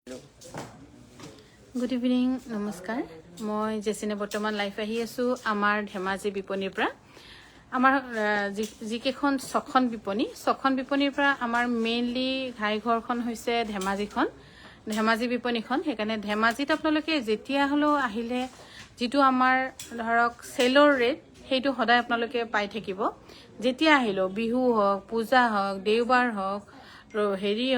Good evening, namaskar. মই জেচিনে বৰ্তমান live আহি আছো আমাৰ ধেমাজি বিপণীৰ পৰা আমাৰ জিকেখন ছখন বিপণীৰ পৰা আমাৰ মেইনলি ঘাই ঘৰখন হৈছে ধেমাজি বিপণীখন হেকানে ধেমাজিত আপোনালোকে যেতিয়া হলো আহিলে যেটো আমাৰ ধৰক সেলৰ ৰেট হেইটো সদায় আপোনালোকে পাই থাকিব যেতিয়া আহিলো বিহু হওক পূজা হওক দেওবাৰ হওক হেৰি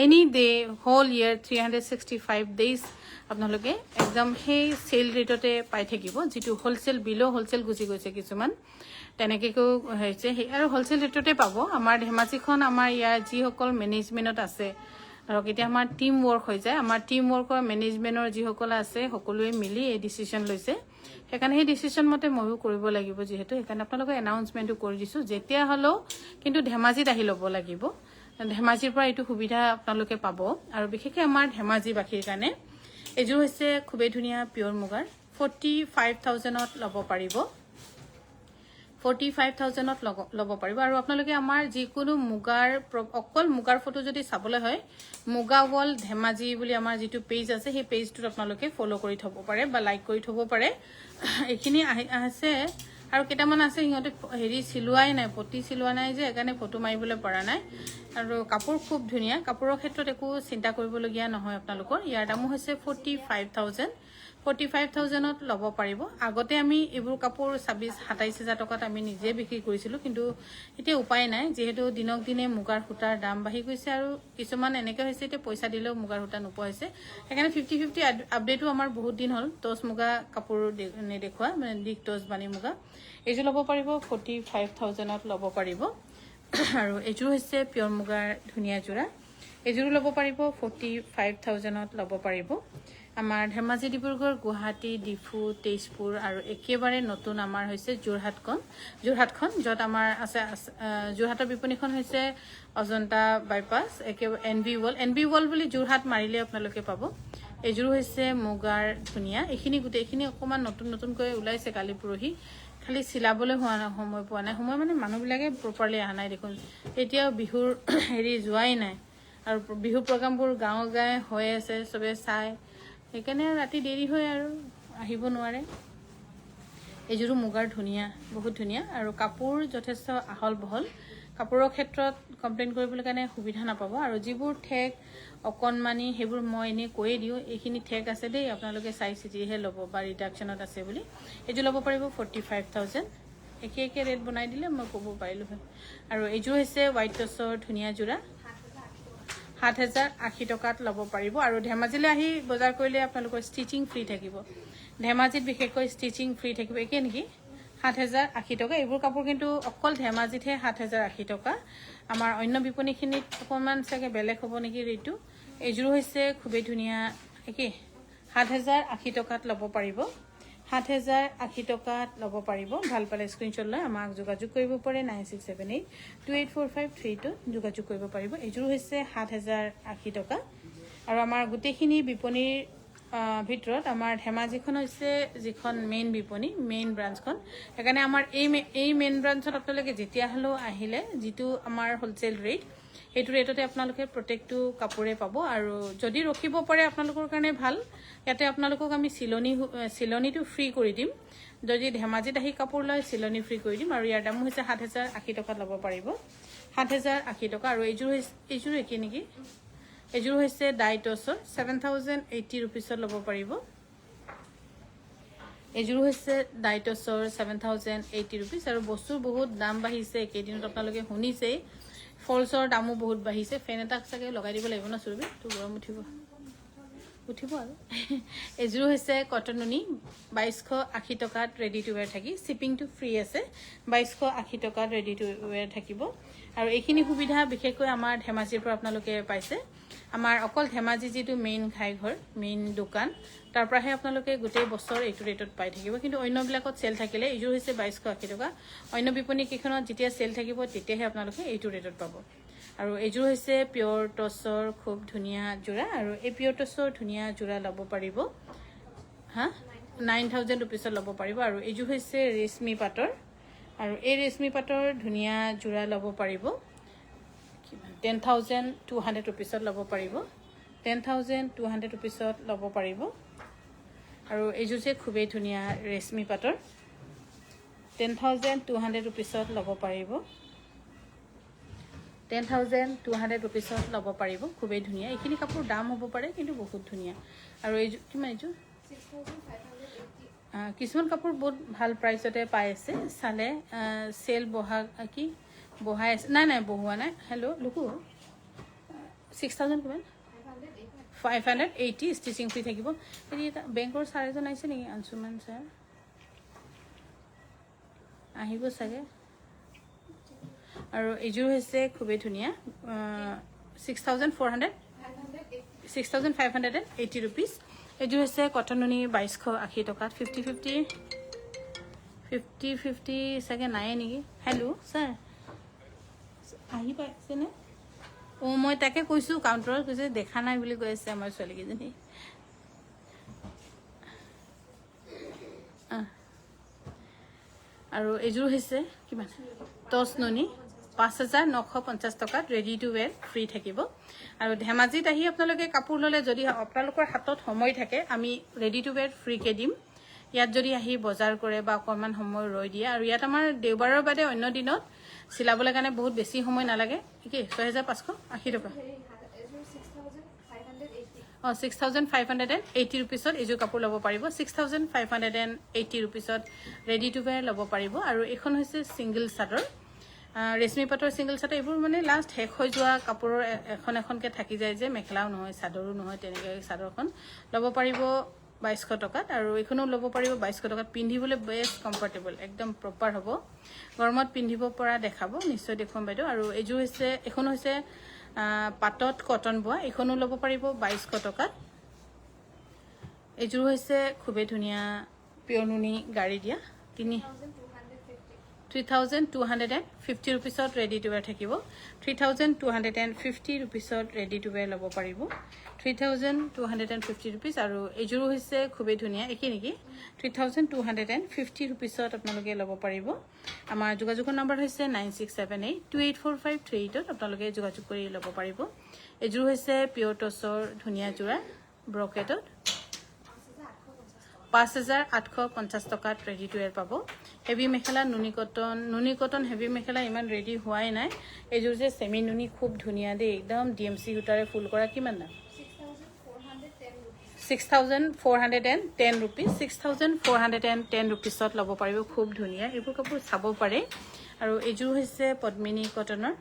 এনি ডে হোল ইয়াৰ 365 ডেজ আপোনালোকে একদম সেই সেল ৰেটতে পাই থাকিব যেটো হোলসেল বিলো হোলসেল গুজি গৈছে কিছুমান তেনেকেকো হৈছে আৰু হোলসেল ৰেটতে পাব আমাৰ ধেমাজিখন আমাৰ ইয়াৰ যি সকল মেনেজমেন্টত আছে আৰু এতিয়া আমাৰ টিম ওয়াৰ্ক হৈ যায় আমাৰ টিম ওয়াৰ্কৰ মেনেজমেন্টৰ যি সকল আছে সকলোৱে মিলি এই ডিসিশন লৈছে হেকানে এই ডিসিশন মতে মইও কৰিব লাগিব যেহেতু হেকানে আপোনালোকে এনাউন্সমেন্টটো কৰি দিছো যেতিয়া হলো কিন্তু ধেমাজিত আহি ল'ব লাগিব ধেমাজিৰ পৰা এটো সুবিধা আপোনালোকে পাব আৰু বিশেষকৈ আমাৰ ধেমাজি বাখীৰ কাৰণে এজো হৈছে খুবেই ধুনিয়া পিওৰ মুগাৰ 45000ত লব পাৰিব 45000ত লব পাৰিব আৰু আপোনালোকে আমাৰ যিকোনো মুগাৰ অকল মুগাৰ ফটো যদি চাবলৈ হয় মুগা ওয়াল ধেমাজি বুলি আমাৰ যেটো পেজ আছে সেই পেজটোত আপোনালোকে ফলো কৰি থব পাৰে বা লাইক কৰি থব পাৰে এখিনি আছে আৰু কেটামান আছে হিহঁতে হেৰি সিলুৱাই নাই পটি সিলুৱা নাই যে একানে ফটো মাৰিবলৈ পৰা নাই আৰু কাপোৰ খুব ধুনিয়া কাপোৰৰ ক্ষেত্ৰত একো চিন্তা কৰিবলগীয়া নহয় আপোনালোকৰ ইয়াৰ দাম হৈছে 45000ত লব পাৰিব আগতে আমি এবোৰ কাপোৰ 27000 টকাত আমি নিজে বিক্ৰী কৰিছিলো কিন্তু এতিয়া উপায় নাই যেহেতু দিনক দিনে মুগাৰ সূতাৰ দাম বাঢ়ি গৈছে আৰু কিছুমান এনেকৈ হৈছে এতিয়া পইচা দিলেও মুগাৰ সূতা নোপোৱা হৈছে সেইকাৰণে 50-50 আপডেটটো আমাৰ বহুত দিন হ'ল টস মুগা কাপোৰ নেদেখুৱা মানে দিক টস বানি মুগা এজো লব পাৰিব 45000ত লব পাৰিব আৰু এজো হৈছে পিওৰ মুগাৰ ধুনিয়া জোৰা এজোৰ লব পাৰিব 45000ত লব পাৰিব আমাৰ ধেমাজি ডিব্ৰুগড় গুৱাহাটী ডিফু তেজপুৰ আৰু একেবাৰে নতুন আমাৰ হৈছে যোৰহাটখন যত আমাৰ আছে যোৰহাটৰ বিপণীখন হৈছে অজন্তা বাইপাস একে এনবি ওয়াল বুলি যোৰহাট মাৰিলে আপোনালোকে পাব এজোৰ হৈছে মুগাৰ ধুনিয়া এখিনি গুটে এখিনি অকমান নতুনকৈ ওলাইছে কালি পুৰহি খালি সিলাবলৈ হোৱা না সময় পোৱা নাই সময় মানে মানুহ বিলাকে প্ৰপাৰলি আহা নাই দেখোন এতিয়া বিহুৰ হেৰি যোৱাই নাই আৰু বিহু প্ৰগ্ৰামবোৰ গাঁৱে হৈ আছে সবে চাই হেকানে ৰাতি দেৰি হয় আৰু আহিব নোৱাৰে এজোৰ মুগাৰ ধুনিয়া বহুত ধুনিয়া আৰু কাপোৰ যথেষ্ট আহল বহল কাপোৰৰ ক্ষেত্ৰত কমপ্লেইন কৰিবলৈ কাৰণে সুবিধা নাপাব আৰু যিবোৰ ঠেক অকনমানি হেবোৰ মই এনে কৈ দিও এখিনি ঠেক আছে দেই আপোনালোকে চাই চিটিহে লব বা ৰিডাকশনত আছে বুলি এজো লব পাৰিব 45000 একে ৰেট বনাই দিলে মই ক'ব পাৰিলো হয় আৰু এজো হৈছে হোৱাইট টছৰ ধুনিয়া জোৰা 7080 টকাত লব পাৰিব আৰু ধেমাজিলে আহি বজাৰ কৰিলে আপোনালোকৰ ষ্টিচিং ফ্ৰী থাকিব ধেমাজিত বিশেষকৈ ষ্টিচিং ফ্ৰী থাকিব একে নেকি 7080 টকা এইবোৰ কাপোৰ কিন্তু অকল ধেমাজিতহে 7080 টকা আমাৰ অন্য বিপণীখিনিত অকমান চাগে বেলেগ হ'ব নেকি ৰেটটো এজোৰ হৈছে খুবেই ধুনিয়া একে 7080 টকাত লব পাৰিব 7080 টকাত লব পাৰিব ভাল পালে স্ক্ৰিনশ্বট লৈ আমাক যোগাযোগ কৰিব পাৰে 9678284532 যোগাযোগ কৰিব পাৰিব এজোৰ হৈছে 7080 টকা আৰু আমাৰ গুটেখিনি বিপণীৰ ভিতৰত আমাৰ ধেমাজিখন হৈছে যিখন মেইন বিপণী মেইন ব্ৰাঞ্চখন হেকানে আমাৰ এই মেইন ব্ৰাঞ্চত আপোনালোকে যেতিয়া হলো আহিলে যেটো আমাৰ হোলসেল ৰেট এইটো ৰেটতে আপোনালোকে প্ৰত্যেকটো কাপোৰে পাব আৰু যদি ৰখিব পাৰে আপোনালোকৰ কাৰণে ভাল ইয়াতে আপোনালোকক আমি সিলনিটো ফ্ৰী কৰি দিম যদি ধেমাজিত আহি কাপোৰ লয় সিলনি ফ্ৰী কৰি দিম আৰু ইয়াৰ দাম হৈছে 7080 টকাত লব পাৰিব 7080 টকা আৰু এজোৰ একে নেকি এজোৰ হৈছে ডাইটছৰ 7080 रुपीसত লব পাৰিব এজোৰ হৈছে ডাইটছৰ 7080 रुपीस আৰু বস্তু বহুত দাম বাঢ়িছে একেদিনত আপোনালোকে শুনিছে ফলছৰ দামো বহুত বাঢ়িছে ফেন এটা চাগে লগাই দিব লাগিব না সুৰবি তো গৰম উঠিব আৰু এজোৰ হৈছে কটননি 2280 টকাত ৰেডি টু ওয়্যাৰ থাকি শিপিংটো ফ্ৰী আছে 2280 টকাত ৰেডি টু ওয়্যাৰ থাকিব আৰু এইখিনি সুবিধা বিশেষকৈ আমাৰ ধেমাজিৰ পৰা আপোনালোকে পাইছে আমাৰ অকল ধেমাজি যেটো মেইন ঘাইঘৰ মেইন দোকান তাৰ পৰাহে আপোনালোকে গোটেই বছৰ এইটো ৰেটত পাই থাকিব কিন্তু অন্য বিলাকত সেল থাকিলে এজোৰ হৈছে 2280 টকা অন্য বিপণী কিখনত যেতিয়া সেল থাকিব তেতিয়াহে আপোনালোকে এইটো ৰেটত পাব আৰু এজোৰ হৈছে পিওৰ টছৰ খুব ধুনিয়া জোৰা আৰু এই পিওৰ টছৰ ধুনিয়া জোৰা লব পাৰিব 9000 रुपीसত লব পাৰিব আৰু এজোৰ হৈছে ৰেশমি পাটৰ আৰু এই ৰেশমি পাটৰ ধুনিয়া জোৰা লব পাৰিব 10200 रुपीसত লব পাৰিব 10,200 ৰুপিছত ল'ব পাৰিব আৰু এইযোৰ যে খুবেই ধুনীয়া ৰেশমি পাটৰ 10,200 ৰুপিছত ল'ব পাৰিব 10,200 ৰুপিছত ল'ব পাৰিব খুবেই ধুনীয়া এইখিনি কাপোৰ দাম হ'ব পাৰে কিন্তু বহুত ধুনীয়া আৰু এইযোৰ কিমান এইযোৰ 6,580 কিছুমান কাপোৰ বহুত ভাল প্ৰাইচতে পাই আছে চালে সেল বহা কি বহাই আছে নাই বহোৱা নাই হেল্ল' লুকু 6,000 কিমান 580 ষ্টিচিং ফ্ৰী থাকিব এই এটা বেংকৰ ছাৰ এজন আহিছে নেকি আনসুমান ছাৰ আহিব চাগে আৰু এইযোৰ হৈছে খুবেই ধুনীয়া 6,580 ৰুপিছ এইযোৰ হৈছে কটন নুনি 2,280 টকাত 50 চাগে নাই নেকি হেল্ল' ছাৰ আহি পাইছেনে মই তাকে কৈছোঁ কাউণ্টাৰত কৈছে দেখা নাই বুলি কৈ আছে আমাৰ ছোৱালীকেইজনী আৰু এইযোৰ হৈছে কিমান টচ নুনি 5,950 টকাত ৰেডি টু ৱেৰ ফ্ৰী থাকিব আৰু ধেমাজিত আহি আপোনালোকে কাপোৰ ল'লে যদি আপোনালোকৰ হাতত সময় থাকে আমি ৰেডি টু ৱেৰ ফ্ৰীকৈ দিম ইয়াত যদি আহি বজাৰ কৰে বা অকণমান সময় ৰৈ দিয়ে আৰু ইয়াত আমাৰ দেওবাৰৰ বাদে অন্য দিনত চিলাবলৈ কাৰণে বহুত বেছি সময় নালাগে কি 6,580 টকা 6,580 ৰুপিছত এইযোৰ কাপোৰ ল'ব পাৰিব 6,580 ৰুপিছত ৰেডি টু ৱেৰ ল'ব পাৰিব আৰু এইখন হৈছে ছিংগল চাদৰ ৰেশমি পাটৰ ছিংগল চাদৰ এইবোৰ মানে লাষ্ট শেষ হৈ যোৱা কাপোৰৰ এখনকৈ থাকি যায় যে মেখেলাও নহয় চাদৰো নহয় তেনেকৈ চাদৰখন ল'ব পাৰিব 2,200 টকাত আৰু এইখনো ল'ব পাৰিব 2,200 টকাত পিন্ধিবলৈ বেষ্ট কমফৰ্টেবল একদম প্ৰপাৰ হ'ব গৰমত পিন্ধিব পৰা দেখাব নিশ্চয় দেখুৱাম বাইদেউ আৰু এইযোৰ হৈছে এখন হৈছে পাটত কটন বোৱা এইখনো ল'ব পাৰিব 2,200 টকাত এইযোৰ হৈছে খুবেই ধুনীয়া পিয়ৰ নুনি গাড়ী দিয়া 3,250 ৰুপিছত ৰেডি টু ৱেৰ থাকিব 3,250 ৰুপিছত ৰেডি টু ৱেৰ ল'ব পাৰিব 3,250 ৰুপিছ আৰু এইযোৰো হৈছে খুবেই ধুনীয়া একে নেকি 3,250 ৰুপিছত আপোনালোকে ল'ব পাৰিব আমাৰ যোগাযোগৰ নম্বৰ হৈছে 9678284538 আপোনালোকে যোগাযোগ কৰি ল'ব পাৰিব এইযোৰ হৈছে পিয়ৰ টচৰ ধুনীয়া যোৰা ব্ৰকেটত 5,850 টকাত ৰেডি টু ৱেৰ পাব হেভি মেখেলা নুনি কটন হেভি মেখেলা ইমান ৰেডি হোৱাই নাই এইযোৰ যে চেমি নুনি খুব ধুনীয়া দেই একদম DMC সূতাৰে ফুল কৰা কিমান দাম 6,410 ৰুপিছ 6,410 ৰুপিছত ল'ব পাৰিব খুব ধুনীয়া এইবোৰ কাপোৰ চাব পাৰে আৰু এইযোৰ হৈছে পদ্মিনী কটনৰ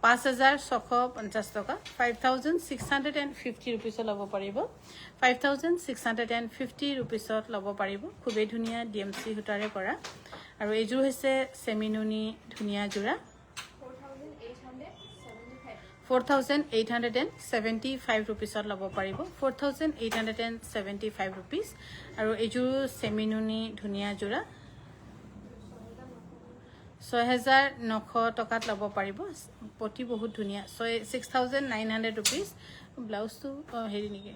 5,650 টকা 5,650 ৰুপিছত ল'ব পাৰিব 5,650 ৰুপিছত ল'ব পাৰিব খুবেই ধুনীয়া DMC সূতাৰে কৰা আৰু এইযোৰ হৈছে চেমি নুনি ধুনীয়া যোৰা 4,875 ৰুপিছত ল'ব পাৰিব 4,875 ৰুপিছ আৰু এইযোৰ চেমি নুনি ধুনীয়া যোৰা 6,900 টকাত ল'ব পাৰিব পটি বহুত ধুনীয়া 6,900 ৰুপিছ ব্লাউজটো হেৰি নেকি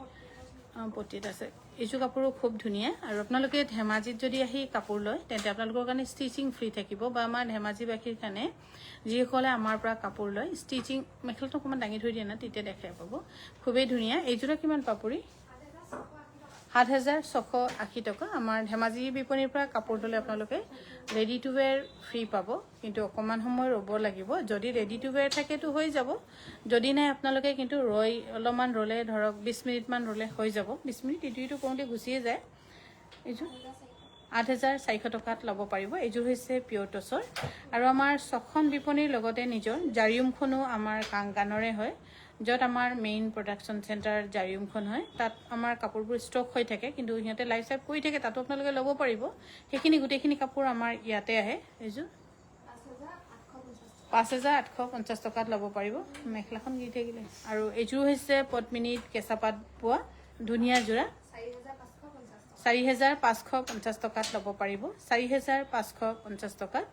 পটিত আছে এইযোৰ কাপোৰো খুব ধুনীয়া আৰু আপোনালোকে ধেমাজিত যদি আহি কাপোৰ লয় তেন্তে আপোনালোকৰ কাৰণে ষ্টিচিং ফ্ৰী থাকিব বা আমাৰ ধেমাজিবাসীৰ কাৰণে যিসকলে আমাৰ পৰা কাপোৰ লয় ষ্টিচিং মেখেলাটো অকণমান দাঙি থৈ দিয়ে না তেতিয়া দেখাই পাব খুবেই ধুনীয়া এইযোৰা কিমান পাপৰি 7,680 টকা আমাৰ ধেমাজি বিপণীৰ পৰা কাপোৰ ল'লে আপোনালোকে ৰেডি টু ৱেৰ ফ্ৰী পাব কিন্তু অকণমান সময় ৰ'ব লাগিব যদি ৰেডি টু ৱেৰ থাকেতো হৈ যাব যদি নাই আপোনালোকে কিন্তু অলপমান ৰ'লে ধৰক 20 মিনিটমান ৰ'লে হৈ যাব 20 মিনিট ইটো কৰোঁতে গুচিয়ে যায় এইযোৰ 8,400 টকাত ল'ব পাৰিব এইযোৰ হৈছে পিয়ৰ টচৰ আৰু আমাৰ ছখন বিপণীৰ লগতে নিজৰ জাৰিয়ুমখনো আমাৰ কাংগানৰে হয় য'ত আমাৰ মেইন প্ৰডাকশ্যন চেণ্টাৰ জাৰিয়ুমখন হয় তাত আমাৰ কাপোৰবোৰ ষ্টক হৈ থাকে কিন্তু সিহঁতে লাইভ চাইভ কৰি থাকে তাতো আপোনালোকে ল'ব পাৰিব সেইখিনি গোটেইখিনি কাপোৰ আমাৰ ইয়াতে আহে এইযোৰ 5,850 টকাত ল'ব পাৰিব মেখেলাখন দি থাকিলে আৰু এইযোৰ হৈছে পদ্মিনীত কেঁচাপাত বোৱা ধুনীয়া যোৰা 4,550 টকাত ল'ব পাৰিব 4,550 টকাত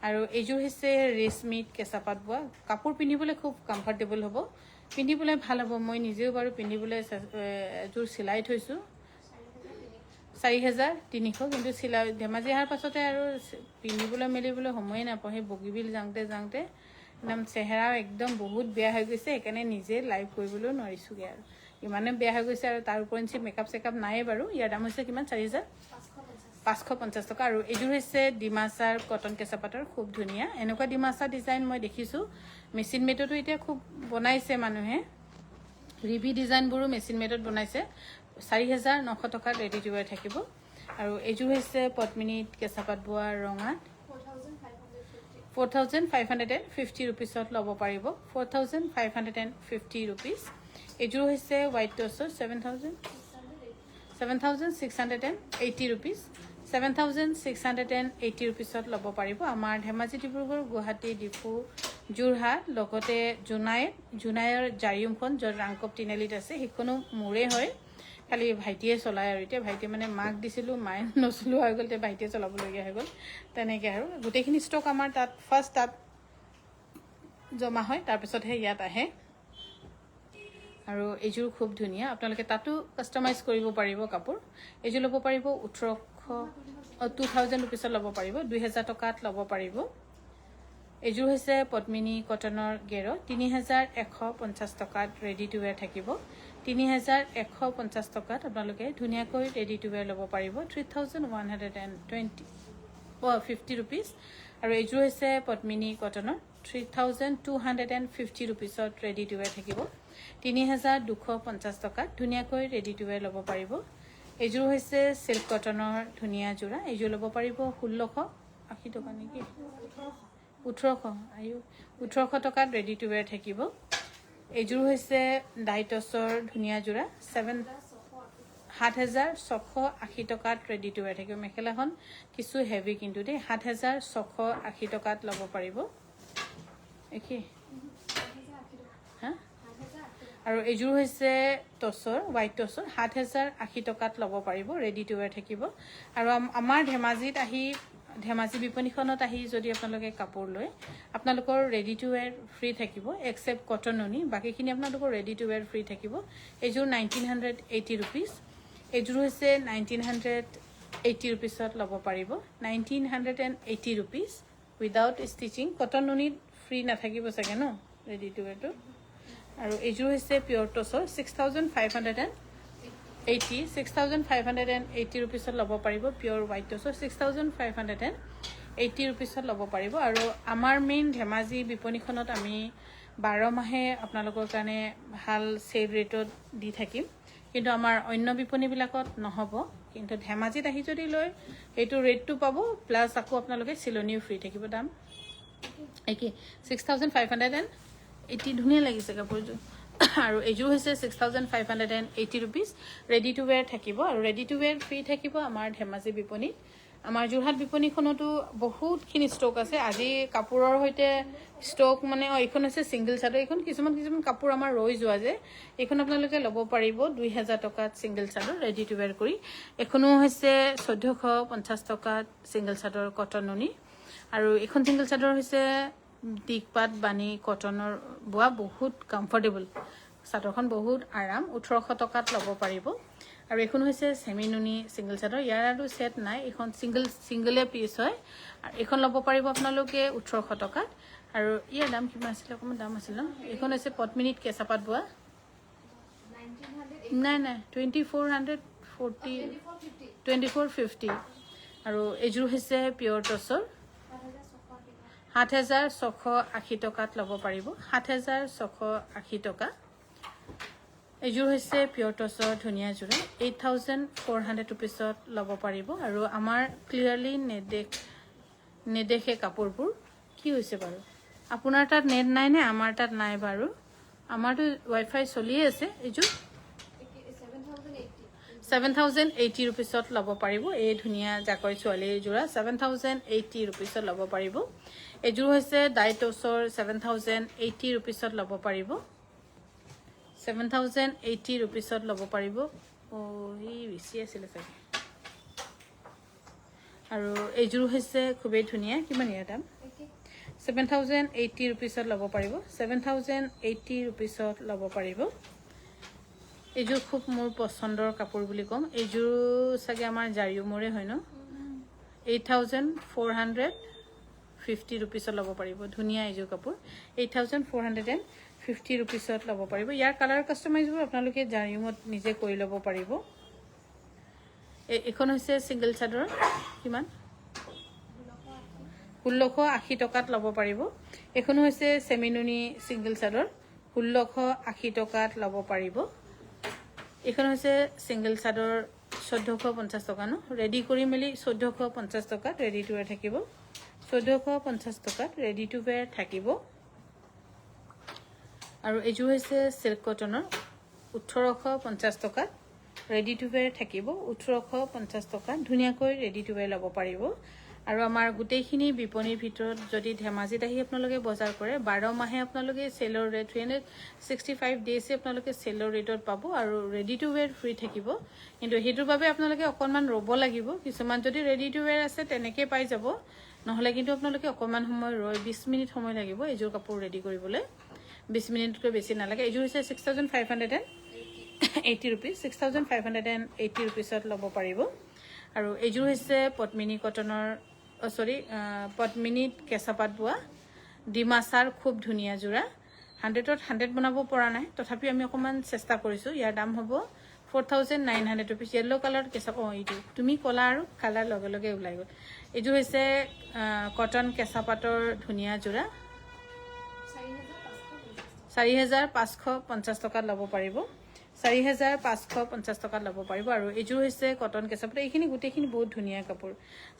আৰু এইযোৰ হৈছে ৰেশমিত কেঁচাপাত বোৱা কাপোৰ পিন্ধিবলৈ খুব কমফৰ্টেবল হ'ব পিন্ধিবলৈ ভাল হ'ব মই নিজেও বাৰু পিন্ধিবলৈ এযোৰ চিলাই থৈছোঁ 4,300 কিন্তু চিলাই ধেমাজি অহাৰ পাছতে আৰু পিন্ধিবলৈ মেলিবলৈ সময়ে নাপাওঁ সেই বগীবিল যাওঁতে একদম চেহেৰা একদম বহুত বেয়া হৈ গৈছে, সেইকাৰণে নিজে লাইভ কৰিবলৈ নোৱাৰিছোঁগৈ আৰু ইমানে বেয়া হৈ গৈছে। আৰু তাৰ ওপৰঞ্চি মেকআপ চেকআপ নাইয়ে বাৰু। ইয়াৰ দাম হৈছে কিমান? 4,550 টকা। আৰু এইযোৰ হৈছে ডিমাচাৰ কটন কেঁচা পাটৰ, খুব ধুনীয়া। এনেকুৱা ডিমাচাৰ ডিজাইন মই দেখিছোঁ মেচিন মেডতো এতিয়া খুব বনাইছে মানুহে, ৰিভি ডিজাইনবোৰো মেচিন মেডত বনাইছে। 4,900 টকাত ৰেডি টু ৱেৰ থাকিব। আৰু এইযোৰ হৈছে পদ্মিনীত কেঁচা পাত বোৱা ৰঙাত, 4,550 ৰুপিছত ল'ব পাৰিব। 4,550 ৰুপিজ। এইযোৰ হৈছে হোৱাইট টচৰ 7,680 ৰুপিজ। 7,680 ৰুপিছত ল'ব পাৰিব। আমাৰ ধেমাজি, ডিব্ৰুগড়, গুৱাহাটী, ডিফু, যোৰহাট, লগতে জোনাইৰ জাৰিয়মখন য'ত ৰাংকপ তিনিআলিত আছে সেইখনো মোৰে হয়, খালি ভাইটিয়ে চলায়। আৰু এতিয়া ভাইটিয়ে মানে মাক দিছিলোঁ, মায়ে নচলোৱা হৈ গ'ল, এতিয়া ভাইটিয়ে চলাবলগীয়া হৈ গ'ল। তেনেকৈ আৰু গোটেইখিনি ষ্টক আমাৰ তাত ফাৰ্ষ্ট তাত জমা হয়, তাৰপিছতহে ইয়াত আহে। আৰু এইযোৰ খুব ধুনীয়া, আপোনালোকে তাতো কাষ্টমাইজ কৰিব পাৰিব কাপোৰ। এইযোৰ ল'ব পাৰিব 2,000 ৰুপিছত ল'ব পাৰিব, 2,000 টকাত ল'ব পাৰিব। এইযোৰ হৈছে পদ্মিনী কটনৰ গেৰ, 3,150 টকাত ৰেডি টু ৱেৰ থাকিব। 3,150 টকাত আপোনালোকে ধুনীয়াকৈ ৰেডি টু ৱেৰ ল'ব পাৰিব। 3,150 ৰুপিজ। আৰু এইযোৰ হৈছে পদ্মিনী কটনৰ 3,250 ৰুপিছত ৰেডি টু ৱেৰ থাকিব। 3,250 টকাত ধুনীয়াকৈ ৰেডি টু ৱেৰ ল'ব পাৰিব। এইযোৰ হৈছে চিল্ক কটনৰ ধুনীয়া যোৰা, এইযোৰ ল'ব পাৰিব 1,680 টকা নেকি, 1,800 টকাত ৰেডি টু ৱেৰ থাকিব। এইযোৰ হৈছে ডাইটছৰ ধুনীয়া যোৰা, 7,680 টকাত ৰেডি টু ৱেৰ থাকিব। মেখেলাখন কিছু হেভি কিন্তু দেই, 7,680 টকাত ল'ব পাৰিব। একেই হা। আৰু এইযোৰ হৈছে টচৰ, হোৱাইট টচৰ, 7,080 টকাত ল'ব পাৰিব, ৰেডি টু ৱেৰ থাকিব। আৰু আমাৰ ধেমাজিত আহি, ধেমাজি বিপণীখনত আহি যদি আপোনালোকে কাপোৰ লয়, আপোনালোকৰ ৰেডি টু ৱেৰ ফ্ৰী থাকিব, এক্সেপ্ট কটন নুনি, বাকীখিনি আপোনালোকৰ ৰেডি টু ৱেৰ ফ্ৰী থাকিব। এইযোৰ 1,980 ৰুপিজ। এইযোৰ হৈছে 1,980 ৰুপিছত ল'ব পাৰিব, 1,980 rupees without stitching. Cotton নুনিত free নাথাকিব চাগে ন ৰেডি টু ৱেৰটো। আৰু এইযোৰ হৈছে পিয়ৰ টচৰ, 6,580 ৰুপিছত ল'ব পাৰিব। পিয়ৰ হোৱাইট টচৰ 6,580 ৰুপিছত ল'ব পাৰিব। আৰু আমাৰ মেইন ধেমাজি বিপণীখনত আমি 12 মাহে আপোনালোকৰ কাৰণে ভাল চেল ৰেটত দি থাকিম, কিন্তু আমাৰ অন্য বিপণীবিলাকত নহ'ব। কিন্তু ধেমাজিত আহি যদি লয় সেইটো ৰেটটো পাব, প্লাছ আকৌ আপোনালোকে চিলনিও ফ্ৰী থাকিব। দাম একেই, 6,580। ধুনীয়া লাগিছে কাপোৰযোৰ। আৰু এইযোৰ হৈছে 6,580 ৰুপিজ, ৰেডি টু ৱেৰ থাকিব। আৰু ৰেডি টু ৱেৰ ফ্ৰী থাকিব আমাৰ ধেমাজি বিপণীত। আমাৰ যোৰহাট বিপণীখনতো বহুতখিনি ষ্টক আছে। আজি কাপোৰৰ সৈতে ষ্টক মানে এইখন হৈছে ছিংগল চাদৰ, এইখন কিছুমান কাপোৰ আমাৰ ৰৈ যোৱা যে, এইখন আপোনালোকে ল'ব পাৰিব 2,000 টকাত ছিংগল চাদৰ ৰেডি টু ৱেৰ কৰি। এইখনো হৈছে 1,450 টকাত ছিংগল চাদৰ কটন নুনি। আৰু এইখন ছিংগল চাদৰ হৈছে দিকপাত বাণী কটনৰ বোৱা, বহুত কমফৰ্টেবল চাদৰখন, বহুত আৰাম, 1,800 টকাত ল'ব পাৰিব। আৰু এইখন হৈছে চেমি নুনি ছিংগল চাদৰ, ইয়াৰ আৰু ছেট নাই, এইখন ছিংগলে পিচ হয়। আৰু এইখন ল'ব পাৰিব আপোনালোকে 1,800 টকাত। আৰু ইয়াৰ দাম কিমান আছিলে, অকণমান দাম আছিল ন। এইখন হৈছে পদ্মিনীত কেঁচা পাত বোৱা, নাই 2,450। আৰু এইযোৰ হৈছে পিয়ৰ টচৰ, 7,680 টকাত ল'ব পাৰিব, 7,680 টকা। এইযোৰ হৈছে পিয়ৰ টচৰ ধুনীয়া যোৰা, 8,400 ৰুপিছত ল'ব পাৰিব। আৰু আমাৰ ক্লিয়াৰলি নেদেখে কাপোৰবোৰ, কি হৈছে বাৰু? আপোনাৰ তাত নেট নাই নে আমাৰ তাত নাই বাৰু? আমাৰতো ৱাইফাই চলিয়ে আছে। এইযোৰ 7,080 ৰুপিছত ল'ব পাৰিব। এই ধুনীয়া জাকৈ ছোৱালীৰ যোৰা 7,080 ৰুপিছত ল'ব পাৰিব। এইযোৰ হৈছে ডাইটছৰ, 7,080 ৰুপিছত ল'ব পাৰিব, 7,080 ৰুপিছত ল'ব পাৰিব। ই বেছি আছিলে চাগে। আৰু এইযোৰ হৈছে খুবেই ধুনীয়া, কিমান ইয়াৰ দাম? 7,080 ৰুপিছত ল'ব পাৰিব, 7,080 ৰুপিছত ল'ব পাৰিব। এইযোৰ খুব মোৰ পচন্দৰ কাপোৰ বুলি ক'ম। এইযোৰ চাগে আমাৰ জাৰিয়মৰে হয় ন। 8,450 50 रुपीছত ল'ব পাৰিব ধুনিয়া এইযোৰ কাপোৰ 8450 रुपीছত ল'ব পাৰিব ইয়াৰ কালাৰ কাস্টমাইজবোৰ আপোনালোকে জাৰিমত নিজে কৰি ল'ব পাৰিব এখন হৈছে সিঙ্গেল চাদৰ কিমান 1680 টকাত ল'ব পাৰিব এখন হৈছে সেমিনুনি সিঙ্গেল চাদৰ 1680 টকাত ল'ব পাৰিব এখন হৈছে সিঙ্গেল চাদৰ 1450 টকা ন ৰেডি কৰি মেলি 1450 টকাত ৰেডি টু ওয়্যাৰ থাকিব 1450 টকাত ৰেডি টু ওয়্যাৰ থাকিব আৰু এইযোৰ হৈছে সিল্ক কটনৰ 1850 টকাত ৰেডি টু ওয়্যাৰ থাকিব 1850 টকাত ধুনিয়াকৈ ৰেডি টু ওয়্যাৰ ল'ব পাৰিব আৰু আমাৰ গোটেইখিনি বিপণীৰ ভিতৰত যদি ধেমাজিত আহি আপোনালোকে বজাৰ কৰে 12 মাহে আপোনালোকে সেলৰ ৰেট 365 ডেজে আপোনালোকে সেলৰ ৰেটত পাব আৰু ৰেডি টু ওয়্যাৰ ফ্ৰী থাকিব কিন্তু হেতুৰ বাবে আপোনালোকে অকনমান ৰ'ব লাগিব কিছুমান যদি ৰেডি টু ওয়্যাৰ আছে তেনেকৈ পাই যাব নহলে কিন্তু আপোনালোকে অকনমান সময় ৰৈ 20 মিনিট সময় লাগিব এইযোৰ কাপোৰ ৰেডি কৰিবলৈ 20 মিনিটকৈ বেছি নালাগে এইযোৰ হৈছে 6580 rupees 6580 rupeesত ল'ব পাৰিব আৰু এইযোৰ হৈছে পদ্মিনী কটনৰ পদ্মিনীত কেঁচাপাত বোৱা ডিমাছাৰ খুব ধুনিয়া জোৰা 100ত 100 বনাব পৰা নাই তথাপি আমি অকমান চেষ্টা কৰিছো ইয়াৰ দাম হ'ব 4900 rupees yellow color কেঁচাপ এইটো তুমি কলা আৰু কালাৰ লগে লগে ওলাই গল এইযোৰ হৈছে কটন কেঁচাপাতৰ ধুনিয়া জোৰা 4550 টকাত ল'ব পাৰিব 4550 টকাত ল'ব পাৰিব আৰু এইযোৰ হৈছে কটন কেঁচাপাত এইখিনি গোটেইখিনি বহুত ধুনিয়া কাপোৰ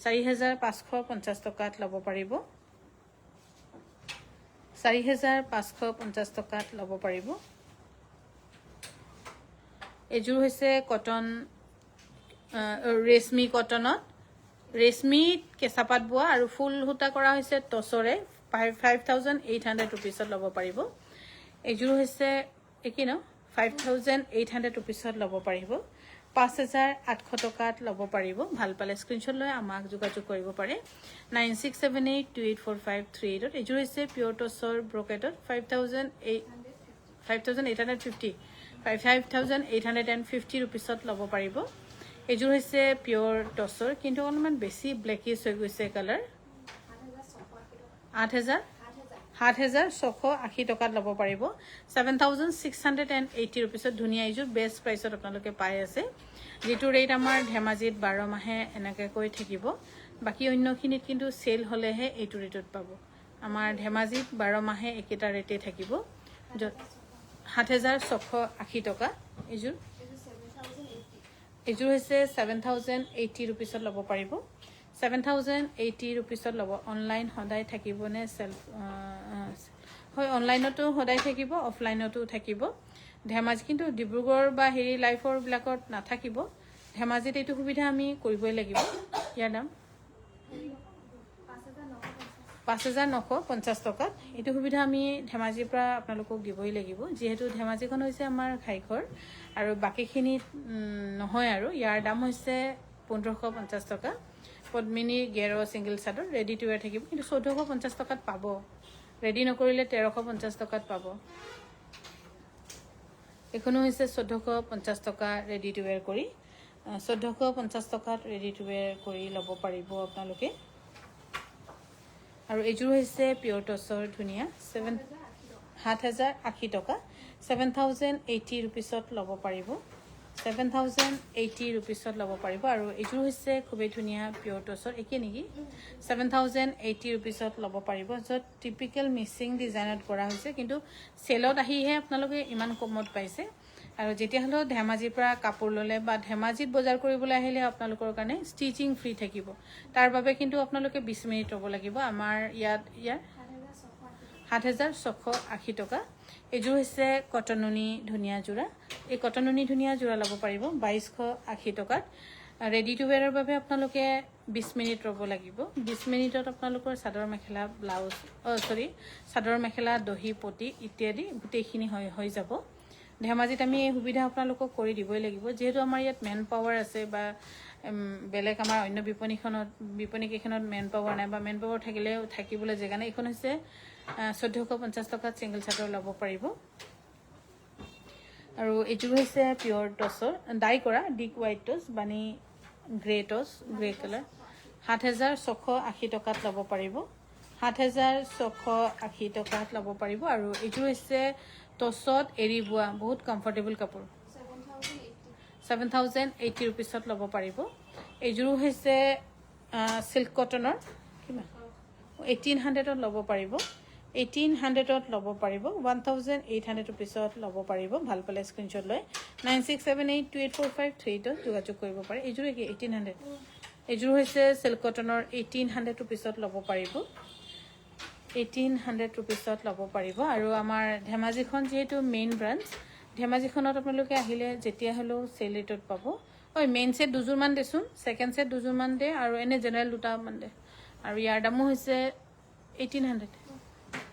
4550 টকাত ল'ব পাৰিব 4550 টকাত ল'ব পাৰিব এইযোৰ হৈছে কটন ৰেশমি কটনত ৰেশমি কেঁচাপাত বোৱা আৰু ফুল হুটা কৰা হৈছে টছৰে 5800 rupeesত ল'ব পাৰিব এইযোৰ হৈছে কি ন 5800 rupeesত ল'ব পাৰিব 5800 টকাত ল'ব পাৰিব ভাল পালে স্ক্ৰিনশ্বট লৈ আমাক যোগাযোগ কৰিব পাৰে 9678284538 এইযোৰ হৈছে পিয়ৰ টছৰ ব্ৰকেটত 5850 rupeesত ল'ব পাৰিব এইযোৰ হৈছে পিয়ৰ টছৰ কিন্তু অলপমান বেছি ব্লেকিছ হৈ গৈছে কালাৰ 7680 টকাত ল'ব পাৰিব 7680 rupeesত ধুনিয়া এইযোৰ বেষ্ট প্ৰাইচত আপোনালোকে পাই আছে যেটো ৰেট আমাৰ ধেমাজিত 12 মাহে এনেকৈ কৈ থাকিব বাকি অন্যখিনিত কিন্তু সেল হলেহে এইটো ৰেটত পাব আমাৰ ধেমাজিত 12 মাহে একেটা ৰেটে থাকিব 7680 টকা এইযোৰ হৈছে 7080 rupeesত ল'ব পাৰিব 7080 rupeesত ল'ব অনলাইন সদায় থাকিব নে সেলফ হয় অনলাইনতো সদায় থাকিব অফলাইনতো থাকিব ধেমাজি কিন্তু ডিব্ৰুগড় বা হেৰি লাইফৰ ব্ল্যাকত নাথাকিব ধেমাজিত এইটো সুবিধা আমি কৰিবই লাগিব ইয়াৰ দাম 5950 টকাত এইটো সুবিধা আমি ধেমাজিৰ পৰা আপোনালোকক দিবই লাগিব যেহেতু ধেমাজিখন হৈছে আমাৰ ঘাইঘৰ আৰু বাকিখিনি নহয় আৰু ইয়াৰ দাম হৈছে 1550 টকা পদ্মিনী গেৰো সিঙ্গেল চাদৰ ৰেডি টু ওয়্যাৰ থাকিব কিন্তু 1450 টকাত পাব ৰেডি নকৰিলে 1350 টকাত পাব এখনো হৈছে 1450 টকা ৰেডি টু ওয়্যাৰ কৰি 1450 টকাত ৰেডি টু ওয়্যাৰ কৰি ল'ব পাৰিব আপোনালোকে আৰু এইযোৰ হৈছে পিয়ৰ টছৰ ধুনিয়া 7080 টকা 7080 rupeesত ল'ব পাৰিব 7080 rupeesত ল'ব পাৰিব আৰু এইযোৰ হৈছে খুবেই ধুনিয়া পিয়ৰ টছৰ একে নেকি 7080 rupeesত ল'ব পাৰিব যত টিপিক্যাল মিক্সিং ডিজাইনত কৰা হৈছে কিন্তু সেলত আহিহে আপোনালোকে ইমান কমত পাইছে আৰু যেতিয়া হলো ধেমাজিৰ পৰা কাপোৰ ললে বা ধেমাজিত বজাৰ কৰিবলৈ আহিলে আপোনালোকৰ কাৰণে ষ্টিচিং ফ্ৰী থাকিব তাৰ বাবে কিন্তু আপোনালোকে 20 মিনিট ৰব লাগিব আমাৰ ইয়াত 7680 টকা এইযোৰ হৈছে কটননি ধুনিয়া জোৰা এই কটননি ধুনিয়া জোৰা ল'ব পাৰিব 2280 টকাত ৰেডি টু ওয়্যাৰৰ বাবে আপোনালোকে 20 মিনিট ৰব লাগিব 20 মিনিটত আপোনালোকৰ চাদৰ মেখেলা ব্লাউজ চাদৰ মেখেলা দহি পটি ইত্যাদি গোটেইখিনি হৈ যাব ধেমাজিত আমি এই সুবিধা আপোনালোকক কৰি দিবই লাগিব যেহেতু আমাৰ ইয়াত মেন পাৱাৰ আছে বা বেলেগ আমাৰ অন্য বিপণীকেইখনত মেন পাৱাৰ নাই বা মেন পাৱাৰ থাকিলেও থাকিবলৈ জেগা নাই এখন হৈছে 1450 টকাত সিঙ্গেল চাদৰ ল'ব পাৰিব আৰু এইযোৰ হৈছে পিয়ৰ টছৰ ডাই কৰা ডিক হোৱাইট টছ বানি গ্ৰে টছ গ্ৰে কালাৰ 7680 টকাত ল'ব পাৰিব 7,680 টকাত ল'ব পাৰিব আৰু এইটো হৈছে টছত এৰি বোৱা বহুত কমফৰ্টেবল কাপোৰ 7,080 ৰুপিছত ল'ব পাৰিব এইযোৰো হৈছে সিল্ক কটনৰ কিমান 1800ত ল'ব পাৰিব 1800ত ল'ব পাৰিব 1,800 ৰুপিছত ল'ব পাৰিব ভাল পালে স্ক্ৰীনশ্বট লৈ 9678284538ত যোগাযোগ কৰিব পাৰে এইযোৰো কি 1800 এইযোৰ হৈছে সিল্ক কটনৰ 1800 ৰুপিছত ল'ব পাৰিব 1800 ৰুপিছত ল'ব পাৰিব আৰু আমাৰ ধেমাজিখন যেহেতু মেইন ব্ৰাঞ্চ ধেমাজিখনত আপোনালোকে আহিলে যেতিয়া হলেও সেল ৰেটত পাব ঐ মেইন সেট দুযোৰমান দেচোন সেকেন্ড সেট দুযোৰমান দে আৰু এনে জেনেৰেল দুটামান দে আৰু ইয়াৰ দামো হৈছে 1800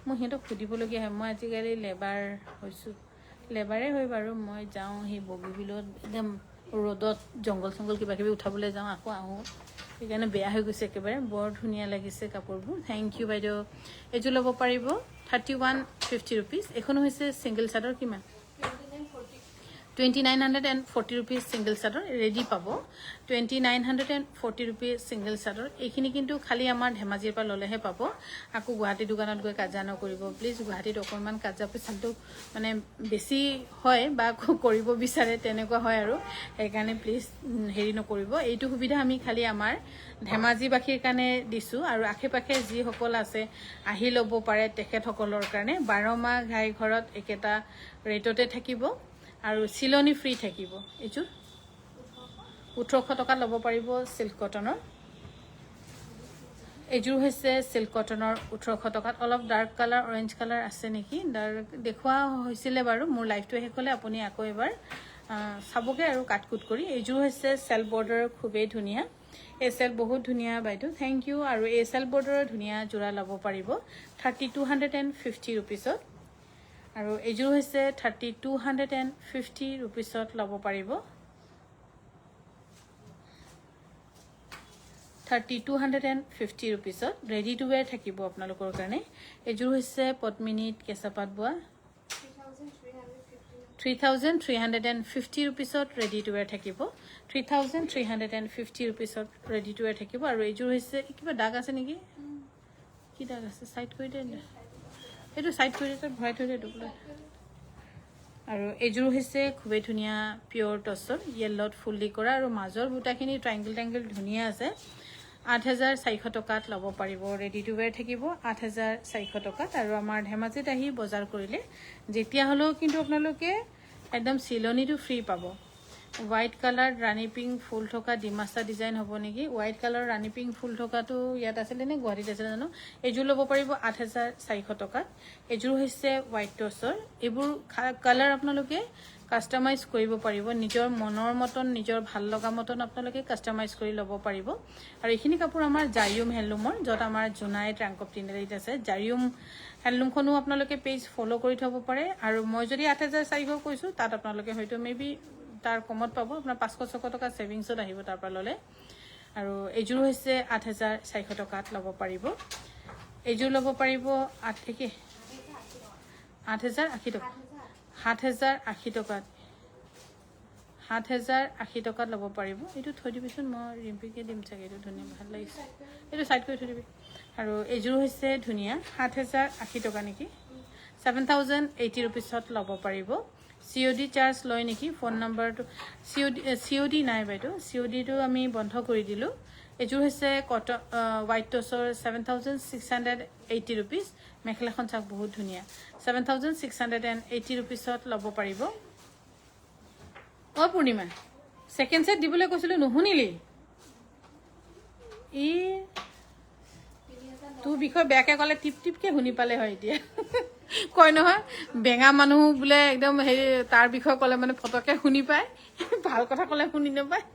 মই হিহঁতক সুধিবলগীয়া হয় মই আজিকালি লেবাৰ হৈছোঁ লেবাৰে হয় বাৰু মই যাওঁ সেই বগীবিলত একদম ৰ'দত জংগল চংগল কিবা কিবি উঠাবলৈ যাওঁ আকৌ আহোঁ সেইকাৰণে বেয়া হৈ গৈছে একেবাৰে বৰ ধুনীয়া লাগিছে কাপোৰবোৰ থেংক ইউ বাইদেউ এইযোৰ ল'ব পাৰিব 3150 ৰুপিজ এখন হৈছে ছিংগল চাদৰ কিমান 2940 ৰুপিজ ছিংগল চাদৰ ৰেডি পাব 2940 ৰুপিজ ছিংগল চাদৰ এইখিনি কিন্তু খালি আমাৰ ধেমাজিৰ পৰা ল'লেহে পাব আকৌ গুৱাহাটী দোকানত গৈ কাজা নকৰিব প্লিজ গুৱাহাটীত অকণমান কাজা পইচাটো মানে বেছি হয় বা কৰিব বিচাৰে তেনেকুৱা হয় আৰু সেইকাৰণে প্লিজ হেৰি নকৰিব এইটো সুবিধা আমি খালি আমাৰ ধেমাজিবাসীৰ কাৰণে দিছোঁ আৰু আশে পাশে যিসকল আছে আহি ল'ব পাৰে তেখেতসকলৰ কাৰণে 12 মাহ ঘাই ঘৰত একেটা ৰেটতে থাকিব আৰু চিলনি ফ্ৰী থাকিব এইযোৰ 1800 টকা ল'ব পাৰিব সিল্ক কটনৰ এইযোৰ হৈছে সিল্ক কটনৰ 1800 টকাত অলপ ডাৰ্ক কালাৰ অৰেঞ্জ কালাৰ আছে নেকি ডাৰ্ক দেখুৱা হৈছিলে বাৰু মোৰ লাইফটো শেষ হ'লে আপুনি আকৌ এবাৰ চাবগে আৰু কাটকুট কৰি এইযোৰ হৈছে সেল বৰ্ডাৰ খুবেই ধুনীয়া এই সেল বহুত ধুনীয়া বাইদেউ থেংক ইউ আৰু এই সেল বৰ্ডাৰৰ ধুনীয়া যোৰা ল'ব পাৰিব 3250 ৰুপিছত আৰু এইযোৰ হৈছে 3250 ৰুপিছত ল'ব পাৰিব 3250 ৰুপিছত ৰেডি টু ৱেৰ থাকিব আপোনালোকৰ কাৰণে এইযোৰ হৈছে পদ্মিনীত কেঁচাপাত বোৱা 3350 ৰুপিছত ৰেডি টু ৱেৰ থাকিব 3350 ৰুপিছত ৰেডি টু ৱেৰ থাকিব আৰু এইযোৰ হৈছে কিবা দাগ আছে নেকি কি দাগ আছে সাইড কৰি দে এইটো সাইড কৰি দে ভৰাই থৈ দে দুপলাই আৰু এইযোৰ হৈছে খুবেই ধুনীয়া পিয়ৰ টছৰ য়েল্লত ফুল্লি কৰা আৰু মাজৰ বুটাখিনি ট্ৰায়াঙ্গল ধুনীয়া আছে 8400 টকাত ল'ব পাৰিব ৰেডি টু ৱেৰ থাকিব 8400 টকাত আৰু আমাৰ ধেমাজিত আহি বজাৰ কৰিলে যেতিয়া হলেও কিন্তু আপোনালোকে একদম চিলনিটো ফ্ৰী পাব হোৱাইট কালাৰ ৰাণী পিংক ফুল থকা ডিমাছা ডিজাইন হ'ব নেকি হোৱাইট কালাৰ ৰাণী পিংক ফুল থকাটো ইয়াত আছিলে নে গুৱাহাটীত আছিলে জানো এইযোৰ ল'ব পাৰিব 8400 টকাত এইযোৰ হৈছে হোৱাইট টছৰ এইবোৰ কালাৰ আপোনালোকে কাস্টমাইজ কৰিব পাৰিব নিজৰ মনৰ মতন নিজৰ ভাল লগা মতন আপোনালোকে কাস্টমাইজ কৰি ল'ব পাৰিব আৰু এইখিনি কাপোৰ আমাৰ জাৰিয়ুম হেণ্ডলুমৰ য'ত আমাৰ জোনাই ট্ৰাংক অফ তিনিআলিত আছে জাৰিয়ুম হেণ্ডলুমখনো আপোনালোকে পেজ ফলো কৰি থ'ব পাৰে আৰু মই যদি 8400 কৈছোঁ তাত আপোনালোকে হয়তো মেবি তাৰ কমত পাব আপোনাৰ 500-600 টকা সেভিংছত আহিব তাৰ পৰা ল'লে আৰু এইযোৰ হৈছে 8400 টকাত ল'ব পাৰিব এইযোৰ ল'ব পাৰিব 8080 টকা 7080 টকাত 7080 টকাত ল'ব পাৰিব এইটো থৈ দিবিচোন মই ৰিম্পিকে দিম চাগে এইটো ধুনীয়া ভাল লাগিছে এইটো সাইড কৰি থৈ দিবি আৰু এইযোৰ হৈছে ধুনীয়া 7080 টকা নেকি 7080 ৰুপিছত ল'ব পাৰিব COD চাৰ্জ লয় নেকি ফোন নম্বৰটো COD নাই বাইদেউ CODটো আমি বন্ধ কৰি দিলোঁ এইযোৰ হৈছে হোৱাইট টছৰ 7680 ৰুপিজ মেখেলাখন চাওক বহুত ধুনীয়া 7680 ৰুপিছত ল'ব পাৰিব পূৰ্ণিমা সেকেন্ড সেট দিবলৈ কৈছিলোঁ নুশুনিলি ই তোৰ বিষয়ে বেয়াকে ক'লে টিপ টিপকে শুনি পালে হয় এতিয়া কয় নহয় বেঙা মানুহ বোলে একদম হেৰি তাৰ বিষয়ে ক'লে মানে ফটকে শুনি পায় ভাল কথা ক'লে শুনি নাপায়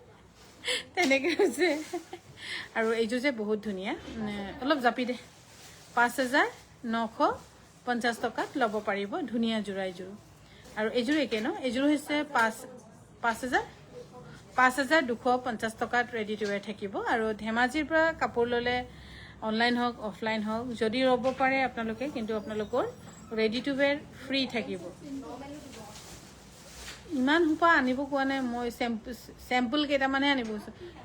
তেনেকৈ হৈছে আৰু এইযোৰ যে বহুত ধুনীয়া অলপ জাপি দে 5950 টকাত ল'ব পাৰিব ধুনীয়া যোৰা এইযোৰ আৰু এইযোৰ একে ন এইযোৰ হৈছে 5250 টকাত ৰেডি টু ৱেৰ থাকিব আৰু ধেমাজিৰ পৰা কাপোৰ ল'লে অনলাইন হওক অফলাইন হওক যদি ল'ব পাৰে আপোনালোকে কিন্তু আপোনালোকৰ ৰেডি টু ৱেৰ ফ্ৰী থাকিব ইমান হুপা আনিব কোৱা নাই মই চেম্পল কেইটামানহে আনিব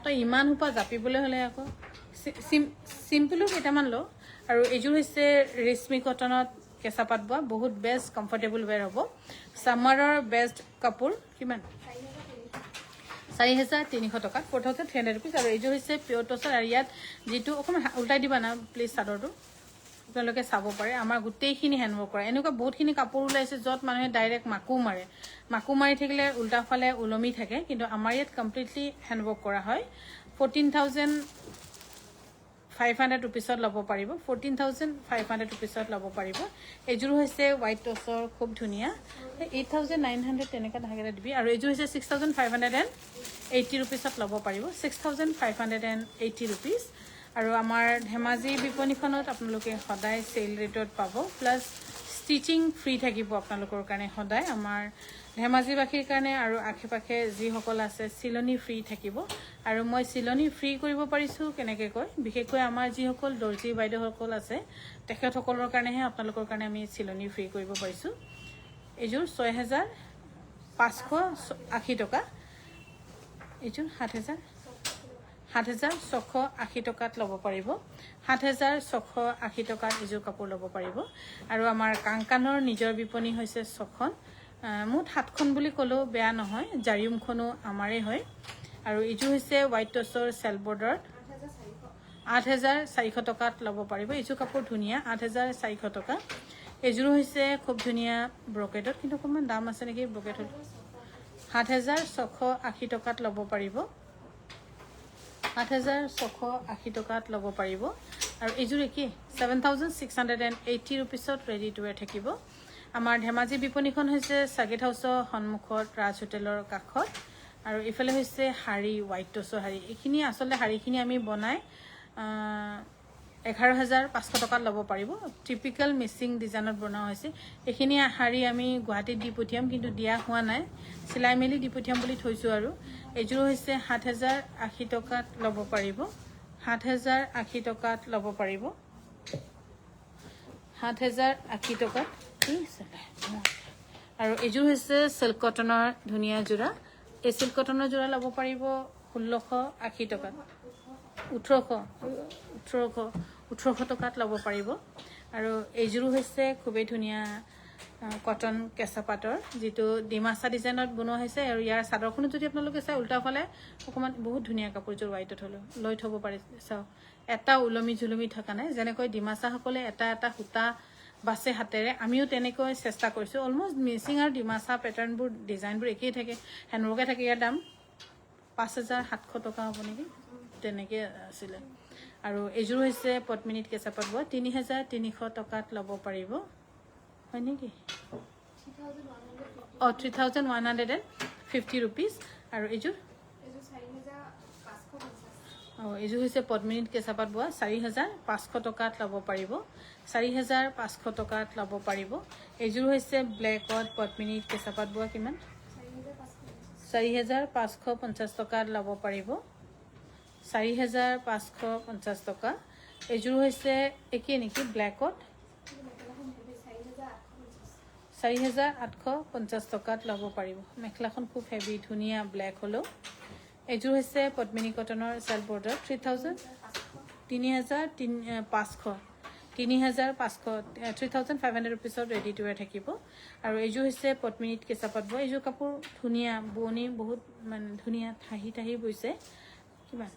তই ইমান হুপা জাপিবলৈ হ'লে আকৌ চিম্পলো কেইটামান ল আৰু এইযোৰ হৈছে ৰেশমি কটনত কেঁচা পাত বোৱা বহুত বেষ্ট কমফৰ্টেবল ৱেৰ হ'ব সামাৰৰ বেষ্ট কাপোৰ কিমান 4,300 টকা 4,300 rupees আৰু এইযোৰ হৈছে পিয়ৰ টছৰ আৰু ইয়াত যেটো অকমান উল্টাই দিবা না প্লিজ চাদৰটো আপোনালোকে চাব পাৰে আমাৰ গোটেইখিনি হ্যান্ডৱৰ্ক কৰা এনেকুৱা বহুতখিনি কাপোৰ ওলাইছে যত মানুহে ডাইৰেক্ট মাকু মাৰি থাকিলে উল্টা ফালে উলমি থাকে কিন্তু আমাৰ ইয়াত কমপ্লিটলি হ্যান্ডৱৰ্ক কৰা হয় 14,500 rupeesত ল'ব পাৰিব 14,500 rupeesত ল'ব পাৰিব এইযোৰ হৈছে হোৱাইট টছৰ খুব ধুনিয়া 8,900 তেনেকা ধাগেৰে দিবি আৰু এইযোৰ হৈছে 6,580 rupeesত ল'ব পাৰিব 6,580 rupees আৰু আমাৰ ধেমাজি বিপণীখনত আপোনালোকে সদায় সেল ৰেটত পাব প্লাস ষ্টিচিং ফ্ৰী থাকিব আপোনালোকৰ কাৰণে সদায় আমাৰ ধেমাজিবাসীৰ কাৰণে আৰু আখেপাখে যি সকল আছে চিলনি ফ্ৰী থাকিব আৰু মই চিলনি ফ্ৰী কৰিব পাৰিছো কেনেকৈ কয় বিশেষকৈ আমাৰ যি সকল দৰ্জি বাইদেউ সকল আছে তেখেত সকলৰ কাৰণেহে আপোনালোকৰ কাৰণে আমি চিলনি ফ্ৰী কৰিব পাৰিছো এইযোৰ 6,580 টকা এইযোৰ 7,680 টকাত ল'ব পাৰিব 7,680 টকাত এইযোৰ কাপোৰ ল'ব পাৰিব আৰু আমাৰ কাংকানৰ নিজৰ বিপণী হৈছে 6খন মুঠ 7খন বুলি ক'লেও বেয়া নহয় জাৰিউমখনো আমাৰে হয় আৰু এইযোৰ হৈছে হোৱাইট টছৰ সেল বৰ্ডাৰ 8,400 টকাত ল'ব পাৰিব এইযোৰ কাপোৰ ধুনিয়া 8,400 টকা এইযোৰ হৈছে খুব ধুনিয়া ব্ৰকেটত কিন্তু অকমান দাম আছে নেকি ব্ৰকেটত 7,680 টকাত ল'ব পাৰিব 8,680 টকাত ল'ব পাৰিব আৰু এইযোৰ কি 7,680 rupeesত ৰেডি টু ৱেৰ থাকিব আমাৰ ধেমাজি বিপণীখন হৈছে সাগেট হাউছৰ সন্মুখত ৰাজ হোটেলৰ কাষত আৰু ইফালে হৈছে হাৰি হোৱাইট টছৰ হাৰি এইখিনি আসলে হাৰিখিনি আমি বনাই 11,500 টকাত ল'ব পাৰিব টিপিক্যাল মিচিং ডিজাইনত বনোৱা হৈছে এইখিনি হাৰি আমি গুৱাহাটীত দি পঠিয়াম কিন্তু দিয়া হোৱা নাই সিলাই মেলি দি পঠিয়াম বুলি থৈছো আৰু এইযোৰ হৈছে 7,080 টকাত ল'ব পাৰিব 7,080 টকাত ল'ব পাৰিব 7,080 টকাত আৰু এইযোৰ হৈছে সিল্ক কটনৰ ধুনিয়া জোৰা এই সিল্ক কটনৰ জোৰা ল'ব পাৰিব 1,680 টকাত 1800 টকাত ল'ব পাৰিব আৰু এইযোৰ হৈছে খুবেই ধুনিয়া কটন কেঁচা পাটৰ যেটো ডিমাসা ডিজাইনত বনোৱা হৈছে আৰু ইয়াৰ চাদৰখনো যদি আপোনালোকে চাই উল্টা ফালে অকমান বহুত ধুনিয়া কাপোৰযোৰ হোৱাইটত হলো লৈ থব পাৰে চাও এটা উলমি ঝুলমি থকা নাই যেনেকৈ ডিমাসা সকলে এটা সুতা বাছে হাতেৰে আমিও তেনেকৈ চেষ্টা কৰিছো অলমোস্ট মিচিং আৰু ডিমাসা প্যাটাৰ্নবোৰ ডিজাইনবোৰ একেই থাকে হ্যান্ডৱৰ্কে থাকে ইয়াৰ দাম 5,700 টকা হ'ব নেকি তেনেকৈ আছিল আৰু এইযোৰ হৈছে পদ্মিনীত কেঁচা পাট বোৱা 3,300 টকাত ল'ব পাৰিব হয় নেকি 3,150 rupees আৰু এইযোৰ এইযোৰ হৈছে পদ্মিনীত কেঁচা পাট বোৱা 4,500 টকাত ল'ব পাৰিব 4,500 টকাত ল'ব পাৰিব এইযোৰ হৈছে ব্লেকত পদ্মিনীত কেঁচা পাট বোৱা কিমান 4,550 টকাত ল'ব পাৰিব 4,550 টকা এইযোৰ হৈছে একে নেকি ব্লেকত 4,850 টকাত ল'ব পাৰিব মেখলাখন খুব হেভি ধুনিয়া ব্লেক হলো এইযোৰ হৈছে পদ্মিনী কটনৰ সেল বৰ্ডাৰ 3,500 rupeesত ৰেডি টু ৱেৰ থাকিব আৰু এইযোৰ হৈছে পদ্মিনীত কেঁচা পাট বোৱা এইযোৰ কাপোৰ ধুনিয়া বোৱনী বহুত মানে ধুনিয়া ঠাহি বৈছে কিমান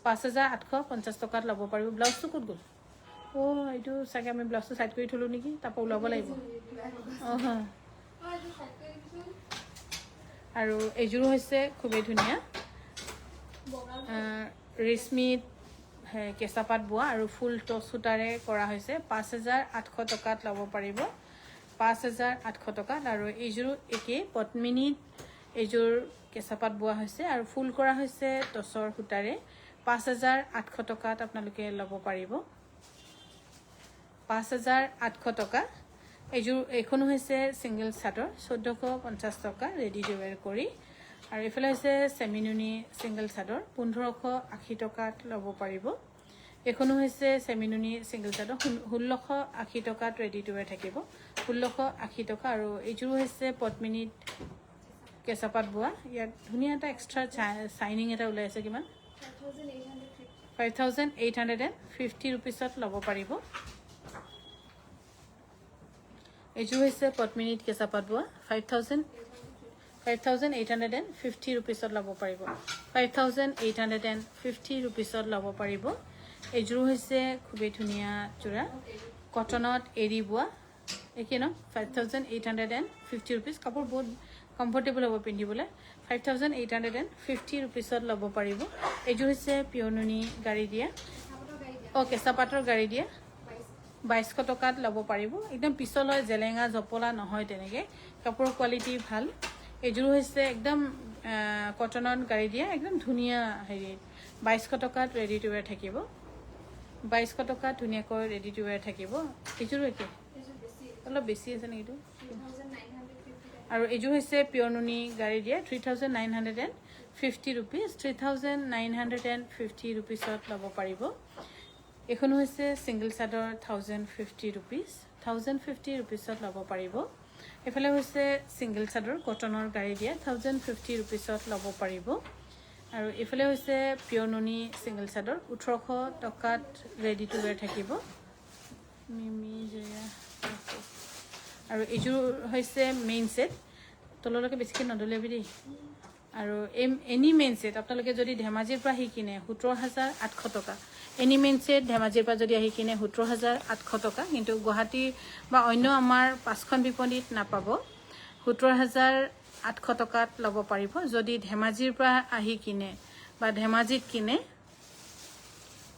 5,850 টকাত ল'ব পাৰিব ব্লাউজটো ক'ত গ'ল এইটো চাগে আমি ব্লাউজটো সাইড কৰি থলো নেকি তাপা ওলাব লাগিব আৰু এইযোৰ হৈছে খুবেই ধুনিয়া ৰেশমিত কেঁচা পাট বোৱা আৰু ফুল টছ সূতাৰে কৰা হৈছে 5,800 টকাত ল'ব পাৰিব 5,800 টকাত আৰু এইযোৰ একে পদ্মিনীত এইযোৰ কেঁচা পাট বোৱা হৈছে আৰু ফুল কৰা হৈছে টছৰ সূতাৰে 5,800 টকাত আপোনালোকে ল'ব পাৰিব 5,800 টকা এইযোৰ এখন হৈছে সিঙ্গেল চাদৰ 1,450 টকা ৰেডি টু ৱেৰ কৰি আৰু ইফালে হৈছে সেমিনুনি সিঙ্গেল চাদৰ 1,580 টকাত ল'ব পাৰিব এখনো হৈছে সেমিনুনি সিঙ্গেল চাদৰ 1,680 টকাত ৰেডি টু ৱেৰ থাকিব 1,680 টকা আৰু এইযোৰ হৈছে পদ্মিনীত কেঁচা পাট বোৱা ইয়াত ধুনিয়া এটা এক্সট্ৰা শাইনিং এটা ওলাই আছে কিমান 5,850 rupeesত ল'ব পাৰিব এইযোৰ হৈছে পদ্মিনীত কেঁচা পাট বোৱা 5,850 rupeesত ল'ব পাৰিব 5,850 rupeesত ল'ব পাৰিব এইযোৰ হৈছে খুবেই ধুনীয়া যোৰা কটনত এৰি বোৱা একে ন 5,850 rupees কাপোৰ বহুত কমফৰ্টেবল হ'ব পিন্ধিবলৈ 5,850 rupeesত ল'ব পাৰিব এইযোৰ হৈছে পিয়নুনি গাড়ী দিয়া কেঁচা পাটৰ গাড়ী দিয়া 2200 টকাত ল'ব পাৰিব একদম পিছল হয় জেলেঙা জপলা নহয় তেনেকৈ কাপোৰৰ কোৱালিটি ভাল এইযোৰ হৈছে একদম কটনত গাড়ী দিয়া একদম ধুনীয়া হেৰি 2200 টকাত ৰেডি টু ৱেৰ থাকিব 2200 টকাত ধুনীয়াকৈ ৰেডি টু ৱেৰ থাকিব এইযোৰো একে অলপ বেছি আছে নেকি আৰু এইযোৰ হৈছে পিয়নুনি গাড়ী দিয়া 3,950 rupees 3,950 rupeesত ল'ব পাৰিব এখন হৈছে সিঙ্গল চাদৰ 1,050 rupees 1,050 rupeesত ল'ব পাৰিব এফালে হৈছে সিঙ্গল চাদৰ কটনৰ গাড়ী দিয়া 1,050 rupeesত ল'ব পাৰিব আৰু এফালে হৈছে পিয়নুনি সিঙ্গল চাদৰ 1,800 টকাত ৰেডি টু ৱেৰ থাকিব মিমি জয়া আৰু এইযোৰ হৈছে মেইন সেট তললৈকে বেছিকৈ নদলিয়াবি দেই আৰু এনি মেইন সেট আপোনালোকে যদি ধেমাজিৰ পৰা আহি কিনে 17,800 টকা এনি মেইন সেট ধেমাজিৰ পৰা যদি আহি কিনে 17,800 টকা কিন্তু গুৱাহাটী বা অন্য আমাৰ 5খন বিপণীত নাপাব 17,800 টকাত ল'ব পাৰিব যদি ধেমাজিৰ পৰা আহি কিনে বা ধেমাজিত কিনে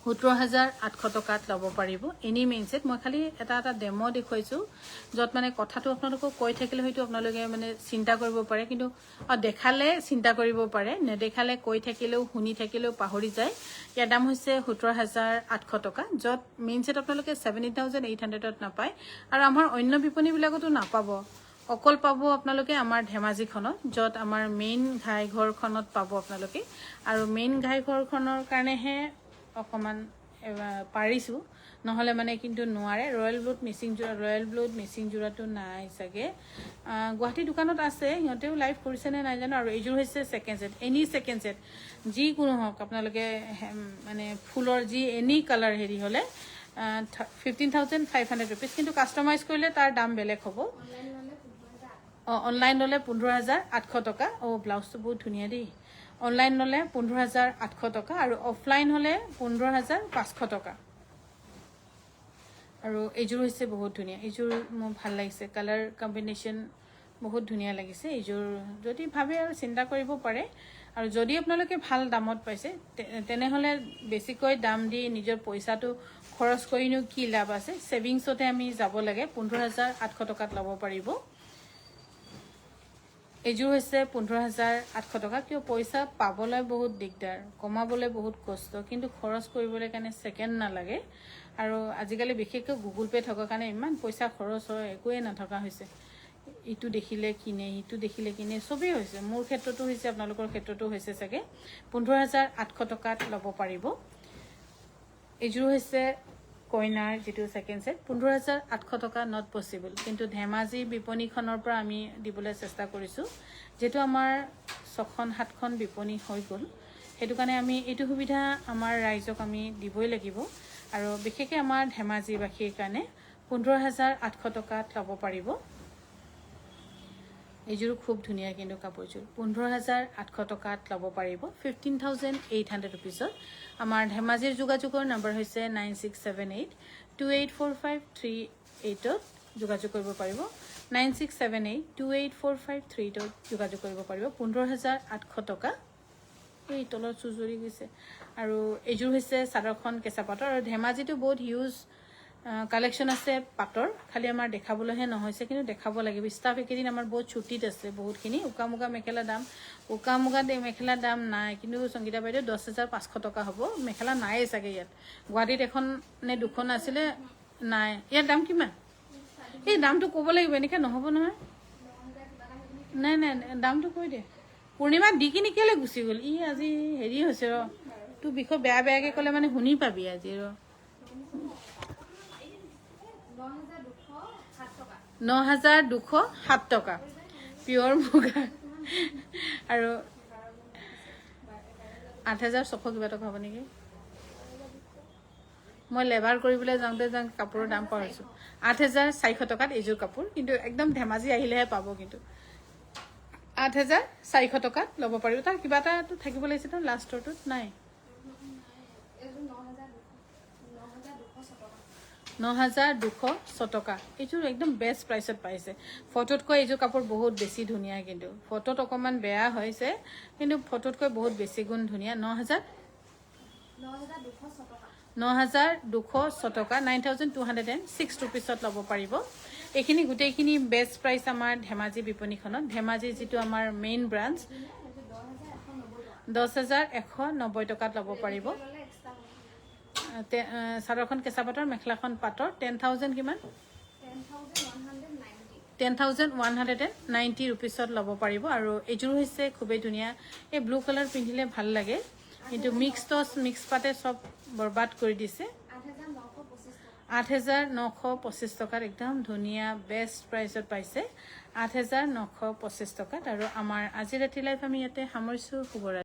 17,800 টকাত ল'ব পাৰিব এনি মেইন সেট মই খালি এটা ডেমো দেখুৱাইছোঁ য'ত মানে কথাটো আপোনালোকক কৈ থাকিলে হয়তো আপোনালোকে মানে চিন্তা কৰিব পাৰে কিন্তু দেখালে চিন্তা কৰিব পাৰে নেদেখালে কৈ থাকিলেও শুনি থাকিলেও পাহৰি যায় ইয়াৰ দাম হৈছে 17,800 টকা য'ত মেইন সেট আপোনালোকে 17,800ত নাপায় আৰু আমাৰ অন্য বিপণীবিলাকতো নাপাব অকল পাব আপোনালোকে আমাৰ ধেমাজিখনত য'ত আমাৰ মেইন ঘাইঘৰখনত পাব আপোনালোকে আৰু মেইন ঘাইঘৰখনৰ কাৰণেহে অকমান পাৰিছো নহলে মানে কিন্তু নোৱাৰে ৰয়েল ব্লুড মিচিং জোৰাটো নাই চাগে গুৱাহাটী দোকানত আছে সিহঁতেও লাইভ কৰিছে নে নাই জানো আৰু এইযোৰ হৈছে second set any second set যি কোনো হওক আপোনালোকে মানে ফুলৰ যি এনি কালাৰ হেৰি হলে 15,500 rupees কিন্তু কাস্টমাইজ কৰিলে তাৰ দাম বেলেগ হ'ব অনলাইন ললে 15,800 টকা ব্লাউজটো বহুত ধুনীয়া দেই অনলাইন ললে 15,800 টকা আৰু অফলাইন হলে 15,500 টকা আৰু এইযোৰ হৈছে বহুত ধুনীয়া এইযোৰ মোৰ ভাল লাগিছে কালাৰ কম্বিনেশ্যন বহুত ধুনীয়া লাগিছে এইযোৰ যদি ভাবে আৰু চিন্তা কৰিব পাৰে আৰু যদি আপোনালোকে ভাল দামত পাইছে তেনেহলে বেছিকৈ দাম দি নিজৰ পইচাটো খৰচ কৰিনো কি লাভ আছে সেভিংছতে আমি যাব লাগে 15,800 টকাত ল'ব পাৰিব এইযোৰ হৈছে 15,800 টকা কিয় পইচা পাবলৈ বহুত দিগদাৰ কমাবলৈ বহুত কষ্ট কিন্তু খৰচ কৰিবলৈ কাৰণে সেকেন্ড নালাগে আৰু আজিকালি বিশেষকৈ গুগল পে থকাৰ কাৰণে ইমান পইচা খৰচ হয় একোৱে নথকা হৈছে ইটো দেখিলে কিনে ইটো দেখিলে কিনে সবেই হৈছে মোৰ ক্ষেত্ৰতো হৈছে আপোনালোকৰ ক্ষেত্ৰতো হৈছে চাগে 15,800 টকাত ল'ব পাৰিব এইযোৰ হৈছে কইনাৰ যেটো সেকেন্ড সেট 15,800 টকা নট পসিবল কিন্তু ধেমাজি বিপণীখনৰ পৰা আমি দিবলৈ চেষ্টা কৰিছো যেটো আমাৰ 6খন 7খন বিপণী হৈ গল হেতু কাৰণে আমি এটো সুবিধা আমাৰ ৰাইজক আমি দিবই লাগিব আৰু বিশেষকৈ আমাৰ ধেমাজি বাসীৰ কাৰণে 15,800 টকাত ল'ব পাৰিব এইযোৰ খুব ধুনীয়া কিন্তু কাপোৰযোৰ 15,800 টকাত ল'ব পাৰিব 15,800 rupeesত আমাৰ ধেমাজিৰ যোগাযোগৰ নম্বৰ হৈছে 9678284538 যোগাযোগ কৰিব পাৰিব 9678284538 যোগাযোগ কৰিব পাৰিব 15,800 টকা এই তলত চুজুৰি গৈছে আৰু এইযোৰ হৈছে চাদৰখন কেঁচা পাটৰ আৰু ধেমাজিটো বহুত হিউজ কালেকশন আছে পাটৰ খালি আমাৰ দেখাবলৈহে নহৈছে কিন্তু দেখাব লাগিব ষ্টাফ একেদিন আমাৰ বহুত ছুটিত আছে বহুতখিনি উকামুগা মেখেলা দাম উকামুগা মেখেলা দাম নাই কিন্তু সংগীতা বাইদেউ 10,500 টকা হ'ব মেখেলা নাই চাগে ইয়াত গুৱাহাটীত এখন নে দুখন আছিলে নাই ইয়াৰ দাম কিমান এই দামটো ক'ব লাগিব এনেকৈ নহ'ব নহয় নাই নাই দামটো কৈ দে পূৰ্ণিমা দি কিনি কেলে গুচি গ'ল ই আজি হেৰি হৈছে ৰ তোৰ বিষয় বেয়া বেয়াকৈ ক'লে মানে শুনি পাবি আজি ৰ 9,207 টকা পিয়ৰ মুগা আৰু 8,600 কিবা টকা হ'ব নেকি মই লেবাৰ কৰিবলৈ যাওঁতে কাপোৰৰ দাম পাহৰিছোঁ 8,400 টকাত এইযোৰ কাপোৰ কিন্তু একদম ধেমাজি আহিলেহে পাব কিন্তু 8,400 টকাত ল'ব পাৰিব তাৰ কিবা এটাতো থাকিব লাগিছে ন লাষ্টৰটোত নাই 9,200 টকা এইযোৰ একদম বেষ্ট প্ৰাইচত পাইছে ফটোতকৈ এইযোৰ কাপোৰ বহুত বেছি ধুনীয়া কিন্তু ফটোত অকণমান বেয়া হৈছে কিন্তু ফটোতকৈ বহুত বেছি গুণ ধুনীয়া 9,200 টকা 9,206 ৰুপিছত ল'ব পাৰিব এইখিনি গোটেইখিনি বেষ্ট প্ৰাইচ আমাৰ ধেমাজি বিপণীখনত ধেমাজিৰ যিটো আমাৰ মেইন ব্ৰাঞ্চ 10,190 টকাত ল'ব পাৰিব চাদৰখন কেঁচা পাটৰ মেখেলাখন পাটৰ 10,000 কিমান 10,190 ৰুপিছত ল'ব পাৰিব আৰু এইযোৰ হৈছে খুবেই ধুনীয়া এই ব্লু কালাৰ পিন্ধিলে ভাল লাগে কিন্তু মিক্স পাতে চব বৰবাদ কৰি দিছে 8,925 টকাত একদম ধুনীয়া বেষ্ট প্ৰাইচত পাইছে 8,925 টকাত আৰু আমাৰ আজি ৰাতি লাইভ আমি ইয়াতে সামৰিছোঁ শুভৰাত্ৰি